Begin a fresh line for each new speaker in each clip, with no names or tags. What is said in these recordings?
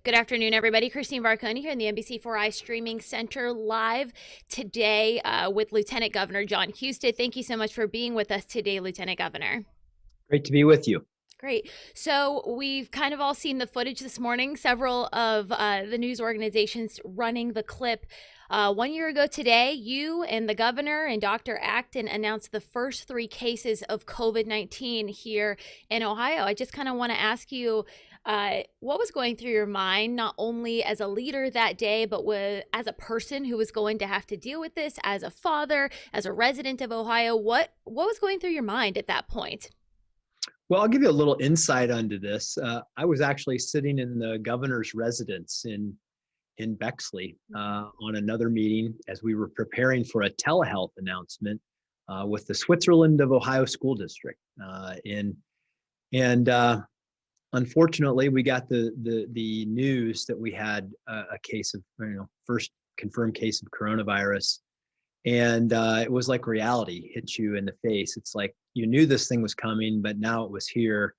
Good afternoon, everybody. Christine Varconi here in the NBC4i Streaming Center live today with Lieutenant Governor John Husted. Thank you so much for being with us today, Lieutenant Governor.
Great to be with you.
Great. So we've kind of all seen the footage this morning, several of the news organizations running the clip. 1 year ago today, you and the governor and Dr. Acton announced the first 3 cases of COVID-19 here in Ohio. I just kind of want to ask you, what was going through your mind, not only as a leader that day, but as a person who was going to have to deal with this, as a father, as a resident of Ohio? What was going through your mind at that point?
Well, I'll give you a little insight onto this. I was actually sitting in the governor's residence in Bexley on another meeting as we were preparing for a telehealth announcement with the Switzerland of Ohio School District. And unfortunately, we got the news that we had a case of, first confirmed case of coronavirus. And it was like reality hit you in the face. It's like you knew this thing was coming, but now it was here.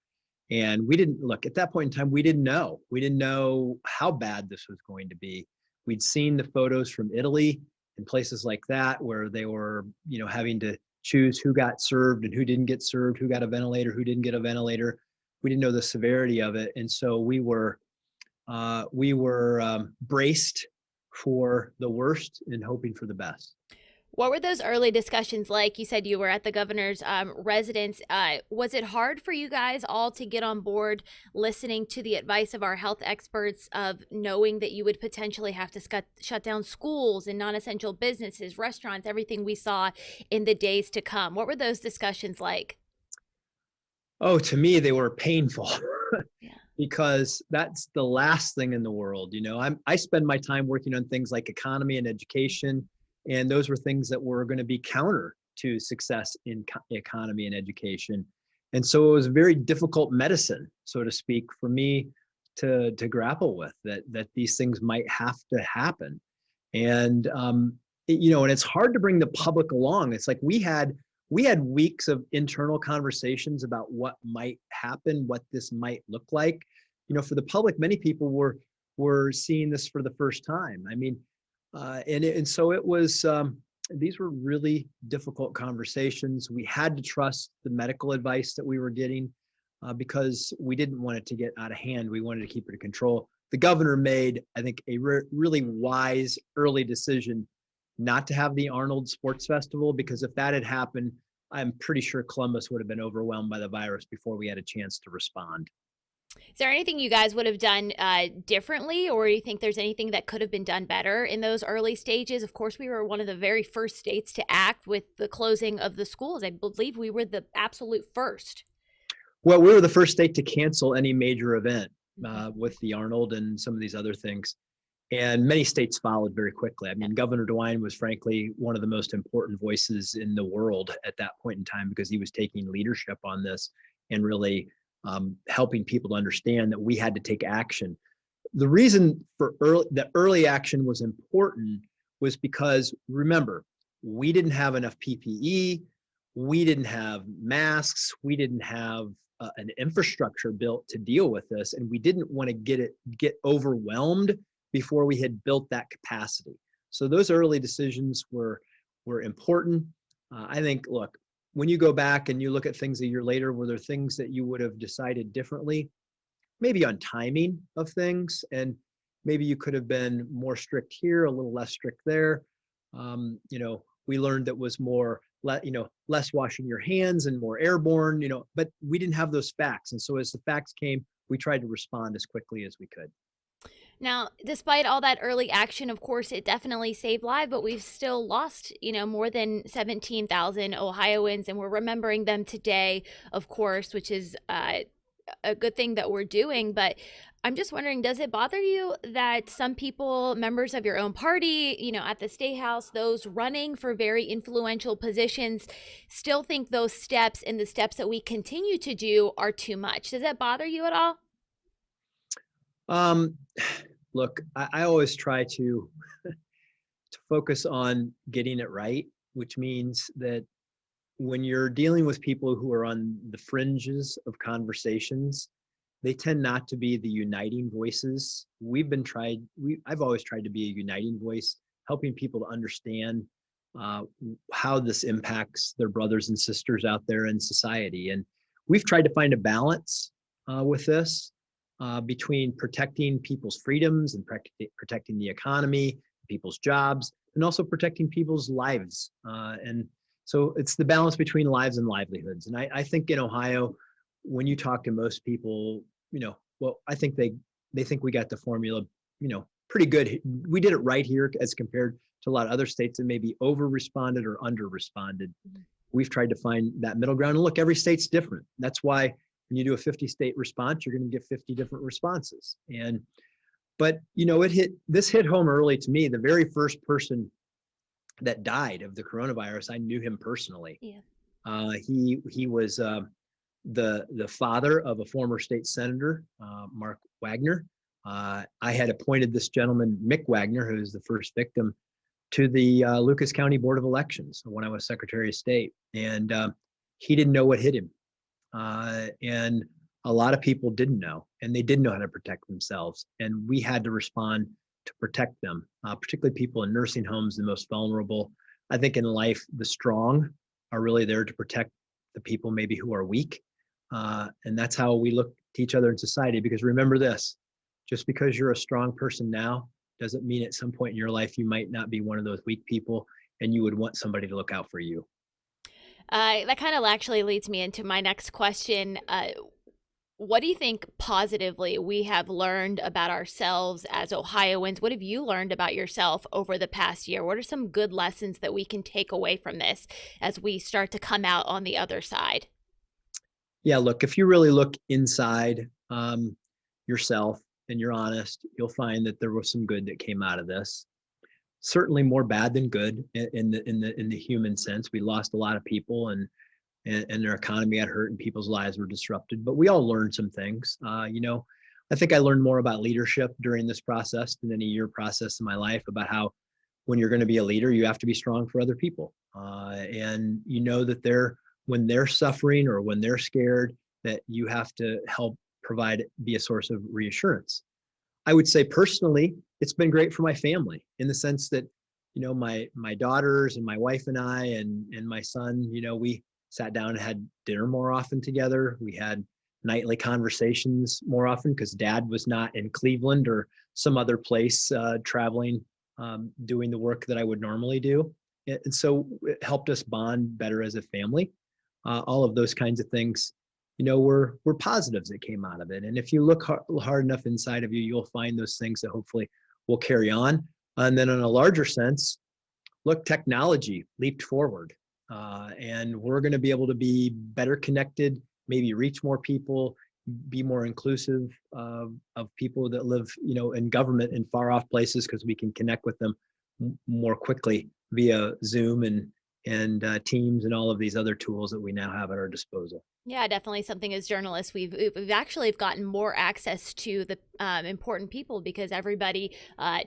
And we didn't look at that point in time. We didn't know. We didn't know how bad this was going to be. We'd seen the photos from Italy and places like that where they were, having to choose who got served and who didn't get served, who got a ventilator, who didn't get a ventilator. We didn't know the severity of it, and so we were braced for the worst and hoping for the best.
What were those early discussions like? You said you were at the governor's residence. Was it hard for you guys all to get on board listening to the advice of our health experts, of knowing that you would potentially have to shut down schools and non-essential businesses, restaurants, everything we saw in the days to come? What were those discussions like?
Oh, to me, they were painful.
Yeah.
Because that's the last thing in the world. I spend my time working on things like economy and education, and those were things that were going to be counter to success in economy and education. And so it was very difficult medicine, so to speak, for me to grapple with that these things might have to happen. And and it's hard to bring the public along. It's like we had weeks of internal conversations about what might happen, what this might look like. For the public, many people were seeing this for the first time. I mean, and so it was. These were really difficult conversations. We had to trust the medical advice that we were getting because we didn't want it to get out of hand. We wanted to keep it in control. The governor made, I think, a really wise early decision not to have the Arnold Sports Festival, because if that had happened, I'm pretty sure Columbus would have been overwhelmed by the virus before we had a chance to respond.
Is there anything you guys would have done differently, or you think there's anything that could have been done better in those early stages? Of course, we were one of the very first states to act with the closing of the schools. I believe we were the absolute first.
Well, we were the first state to cancel any major event with the Arnold and some of these other things. And many states followed very quickly. I mean, Governor DeWine was frankly one of the most important voices in the world at that point in time, because he was taking leadership on this and really helping people to understand that we had to take action. The reason for early action was important was because, remember, we didn't have enough PPE, we didn't have masks, we didn't have an infrastructure built to deal with this, and we didn't want to get overwhelmed before we had built that capacity. So those early decisions were important. I think, look, when you go back and you look at things a year later, were there things that you would have decided differently? Maybe on timing of things, and maybe you could have been more strict here, a little less strict there. We learned that was less washing your hands and more airborne, but we didn't have those facts. And so as the facts came, we tried to respond as quickly as we could.
Now, despite all that early action, of course, it definitely saved lives, but we've still lost, more than 17,000 Ohioans, and we're remembering them today, of course, which is a good thing that we're doing. But I'm just wondering, does it bother you that some people, members of your own party, at the State House, those running for very influential positions, still think those steps and the steps that we continue to do are too much? Does that bother you at all?
Look, I always try to focus on getting it right, which means that when you're dealing with people who are on the fringes of conversations, they tend not to be the uniting voices. I've always tried to be a uniting voice, helping people to understand uh, how this impacts their brothers and sisters out there in society. And we've tried to find a balance with this between protecting people's freedoms and protecting the economy, people's jobs, and also protecting people's lives. And so it's the balance between lives and livelihoods. And I think in Ohio, when you talk to most people, well, I think they think we got the formula, pretty good. We did it right here as compared to a lot of other states that maybe over responded or under responded. We've tried to find that middle ground. And look, every state's different. That's why when you do a 50 state response, you're going to get 50 different responses. But this hit home early to me. The very first person that died of the coronavirus, I knew him personally.
Yeah.
He was the father of a former state senator, Mark Wagner. I had appointed this gentleman, Mick Wagner, who is the first victim, to the Lucas County Board of Elections when I was Secretary of State. And he didn't know what hit him. And a lot of people didn't know, and they didn't know how to protect themselves. And we had to respond to protect them, particularly people in nursing homes, the most vulnerable. I think in life, the strong are really there to protect the people maybe who are weak. And that's how we look to each other in society. Because remember this, just because you're a strong person now doesn't mean at some point in your life you might not be one of those weak people and you would want somebody to look out for you.
That kind of actually leads me into my next question. What do you think positively we have learned about ourselves as Ohioans? What have you learned about yourself over the past year? What are some good lessons that we can take away from this as we start to come out on the other side?
Yeah, look, if you really look inside yourself and you're honest, you'll find that there was some good that came out of this. Certainly more bad than good in the human sense. We lost a lot of people, and their economy got hurt, and people's lives were disrupted. But we all learned some things. I think I learned more about leadership during this process than any year process in my life, about how when you're going to be a leader, you have to be strong for other people, and that when they're suffering or when they're scared, that you have to help be a source of reassurance. I would say personally, it's been great for my family in the sense that, my daughters and my wife and I and my son, we sat down and had dinner more often together. We had nightly conversations more often because Dad was not in Cleveland or some other place traveling, doing the work that I would normally do. And so it helped us bond better as a family. All of those kinds of things, were positives that came out of it. And if you look hard enough inside of you, you'll find those things that hopefully will carry on. And then in a larger sense, look, technology leaped forward. And we're going to be able to be better connected, maybe reach more people, be more inclusive of people that live, in government in far off places, because we can connect with them more quickly via Zoom and Teams and all of these other tools that we now have at our disposal.
Yeah, definitely something as journalists we've actually gotten more access to the important people because everybody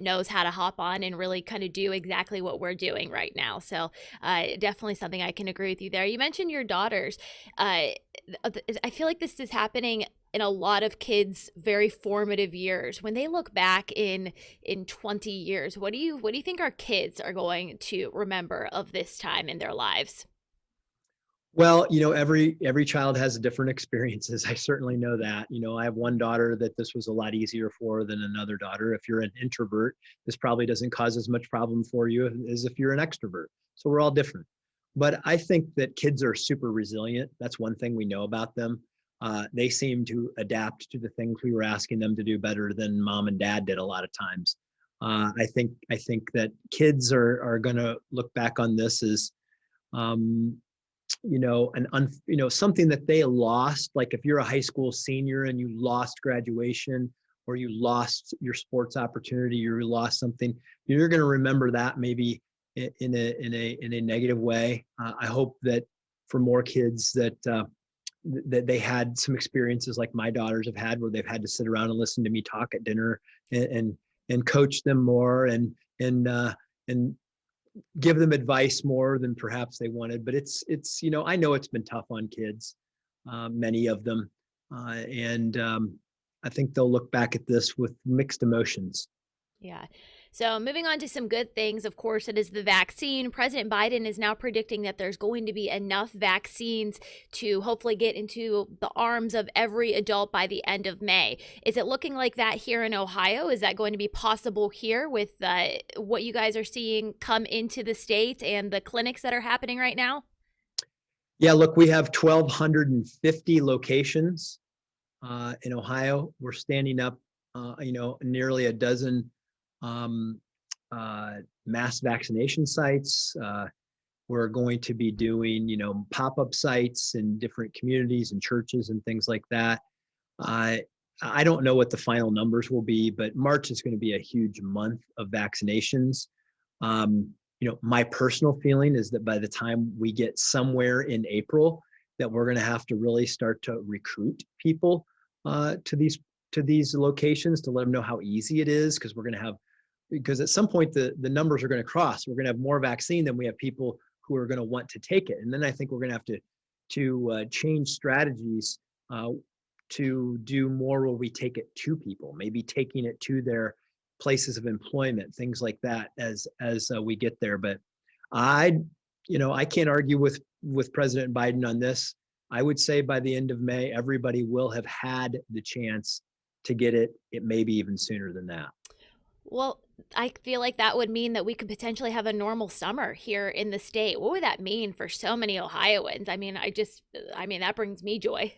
knows how to hop on and really kind of do exactly what we're doing right now. So definitely something I can agree with you there. You mentioned your daughters. I feel like this is happening in a lot of kids' very formative years. When they look back in 20 years, what do you think our kids are going to remember of this time in their lives?
Well, every child has different experiences. I certainly know that. I have one daughter that this was a lot easier for than another daughter. If you're an introvert, this probably doesn't cause as much problem for you as if you're an extrovert. So we're all different. But I think that kids are super resilient. That's one thing we know about them. They seem to adapt to the things we were asking them to do better than mom and dad did a lot of times. I think that kids are going to look back on this as um, something that they lost. Like if you're a high school senior and you lost graduation, or you lost your sports opportunity, you lost something, you're going to remember that maybe in a negative way. I hope that for more kids that they had some experiences like my daughters have had, where they've had to sit around and listen to me talk at dinner and coach them more and give them advice more than perhaps they wanted. But it's I know it's been tough on kids, many of them, and I think they'll look back at this with mixed emotions.
Yeah. So moving on to some good things, of course, it is the vaccine. President Biden is now predicting that there's going to be enough vaccines to hopefully get into the arms of every adult by the end of May. Is it looking like that here in Ohio? Is that going to be possible here with what you guys are seeing come into the state and the clinics that are happening right now?
Yeah, look, we have 1,250 locations in Ohio. We're standing up, nearly a dozen um, mass vaccination sites. We're going to be doing, pop-up sites in different communities and churches and things like that. I don't know what the final numbers will be, but March is going to be a huge month of vaccinations. My personal feeling is that by the time we get somewhere in April, that we're going to have to really start to recruit people to these locations to let them know how easy it is, because at some point the numbers are going to cross. We're going to have more vaccine than we have people who are going to want to take it, and then I think we're going to have to change strategies to do more where we take it to people, maybe taking it to their places of employment, things like that as we get there. But I can't argue with President Biden on this. I would say by the end of May, everybody will have had the chance to get it. It may be even sooner than that.
Well, I feel like that would mean that we could potentially have a normal summer here in the state. What would that mean for so many Ohioans? That brings me joy.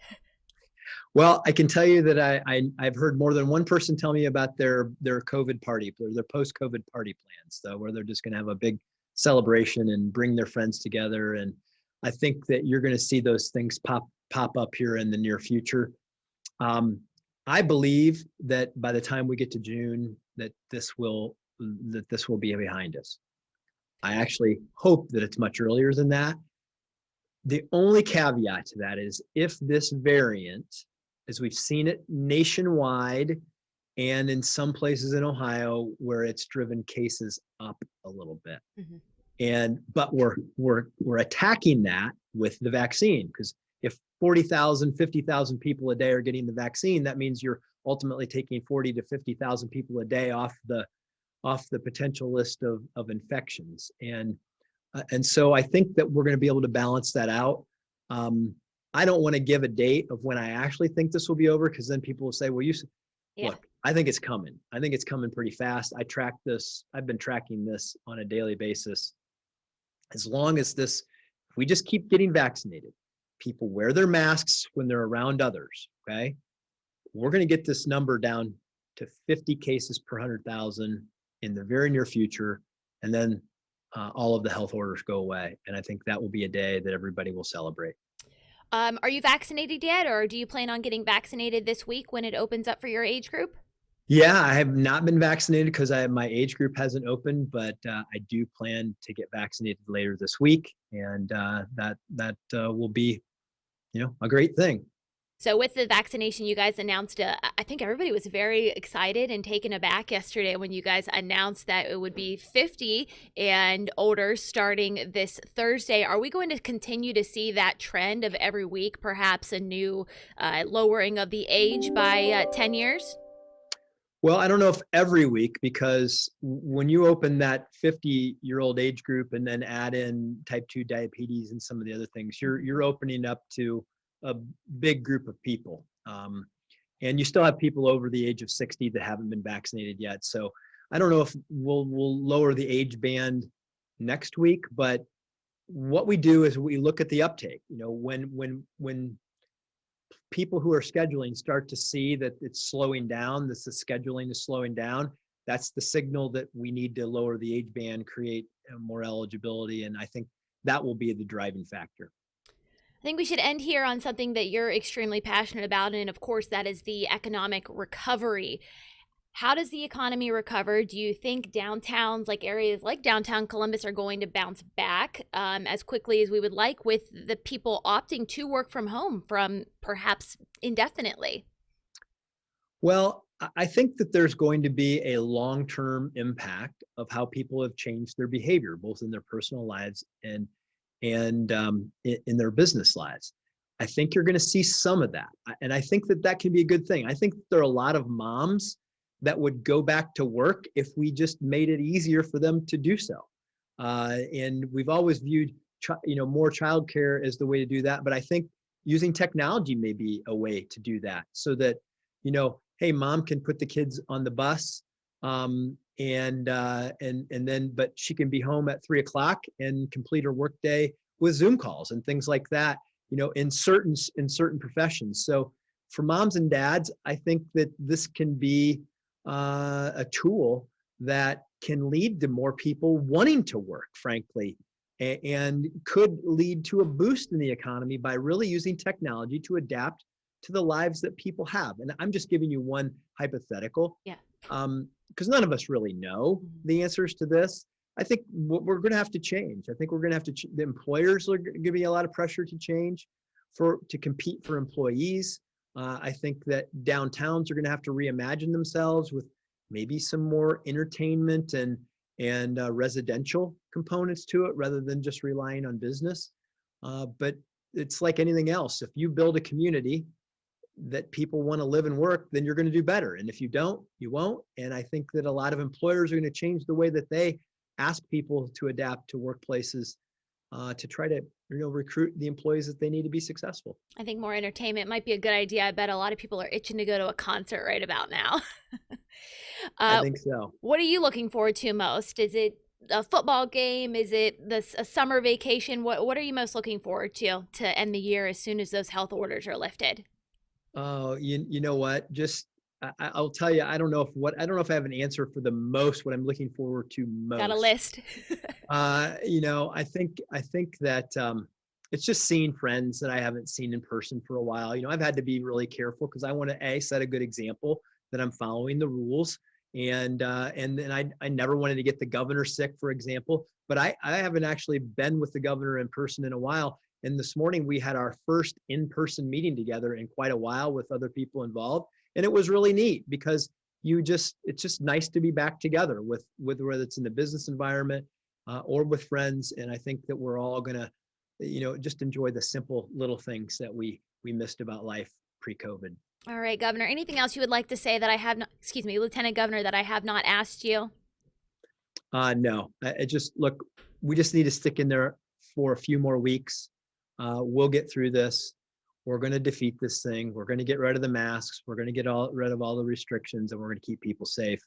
Well, I can tell you that I've heard more than one person tell me about their COVID party, their post-COVID party plans, though, where they're just going to have a big celebration and bring their friends together. And I think that you're going to see those things pop up here in the near future. I believe that by the time we get to June, that this will be behind us. I actually hope that it's much earlier than that. The only caveat to that is if this variant, as we've seen it nationwide and in some places in Ohio where it's driven cases up a little bit. Mm-hmm. But we're attacking that with the vaccine, because if 40,000, 50,000 people a day are getting the vaccine, that means you're ultimately taking 40 to 50,000 people a day off the potential list of infections. And so I think that we're going to be able to balance that out. I don't want to give a date of when I actually think this will be over, because then people will say, well, look, I think it's coming. I think it's coming pretty fast. I track this. I've been tracking this on a daily basis. As long as if we just keep getting vaccinated, people wear their masks when they're around others, okay? We're going to get this number down to 50 cases per 100,000 in the very near future. And then all of the health orders go away. And I think that will be a day that everybody will celebrate.
Are you vaccinated yet, or do you plan on getting vaccinated this week when it opens up for your age group?
Yeah, I have not been vaccinated because my age group hasn't opened, but I do plan to get vaccinated later this week, and that will be, a great thing.
So with the vaccination, you guys announced, I think everybody was very excited and taken aback yesterday when you guys announced that it would be 50 and older starting this Thursday. Are we going to continue to see that trend of every week, perhaps a new lowering of the age by 10 years?
Well, I don't know if every week, because when you open that 50-year-old age group and then add in type 2 diabetes and some of the other things, you're opening up to a big group of people. And you still have people over the age of 60 that haven't been vaccinated yet. So I don't know if we'll lower the age band next week, but what we do is we look at the uptake. When people who are scheduling start to see that it's slowing down, the scheduling is slowing down, that's the signal that we need to lower the age band, create more eligibility. And I think that will be the driving factor.
I think we should end here on something that you're extremely passionate about, and of course, that is the economic recovery. How does the economy recover? Do you think downtowns, like areas like downtown Columbus, are going to bounce back as quickly as we would like, with the people opting to work from home from perhaps indefinitely?
Well, I think that there's going to be a long-term impact of how people have changed their behavior, both in their personal lives and in their business lives. I think you're going to see some of that. And I think that that can be a good thing. I think there are a lot of moms that would go back to work if we just made it easier for them to do so. And we've always viewed, more childcare as the way to do that. But I think using technology may be a way to do that, so that, hey, mom can put the kids on the bus, and then, but she can be home at 3 o'clock and complete her workday with Zoom calls and things like that, in certain professions. So for moms and dads, I think that this can be a tool that can lead to more people wanting to work, frankly, and could lead to a boost in the economy by really using technology to adapt to the lives that people have. And I'm just giving you one hypothetical.
Yeah.
Because none of us really know the answers to this. I think we're going to have to change. I think we're going to have to. The employers are giving a lot of pressure to change, to compete for employees. I think that downtowns are going to have to reimagine themselves with maybe some more entertainment and residential components to it, rather than just relying on business. But it's like anything else. If you build a community that people want to live and work, then you're going to do better. And if you don't, you won't. And I think that a lot of employers are going to change the way that they ask people to adapt to workplaces, to try to recruit the employees that they need to be successful.
I think more entertainment might be a good idea. I bet a lot of people are itching to go to a concert right about now.
I think so.
What are you looking forward to most? Is it a football game? Is it a summer vacation? What are you most looking forward to end the year as soon as those health orders are lifted?
Oh, you know what? Just I'll tell you, I don't know if I have an answer for the most, what I'm looking forward to most.
Got a list.
I think that it's just seeing friends that I haven't seen in person for a while. I've had to be really careful because I want to set a good example that I'm following the rules. And then I never wanted to get the governor sick, for example, but I haven't actually been with the governor in person in a while. And this morning we had our first in-person meeting together in quite a while with other people involved. And it was really neat because it's just nice to be back together with whether it's in the business environment or with friends. And I think that we're all going to, just enjoy the simple little things that we missed about life pre-COVID.
All right, Governor, anything else you would like to say that I have not, excuse me, Lieutenant Governor, that I have not asked you?
No, look, we just need to stick in there for a few more weeks. We'll get through this. We're going to defeat this thing. We're going to get rid of the masks. We're going to get rid of all the restrictions, and we're going to keep people safe.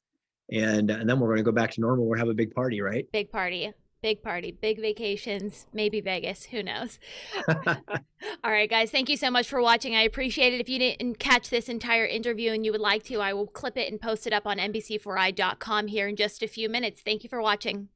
And then we're going to go back to normal. We'll have a big party, right?
Big party, big vacations, maybe Vegas. Who knows? All right, guys, thank you so much for watching. I appreciate it. If you didn't catch this entire interview and you would like to, I will clip it and post it up on NBC4i.com here in just a few minutes. Thank you for watching.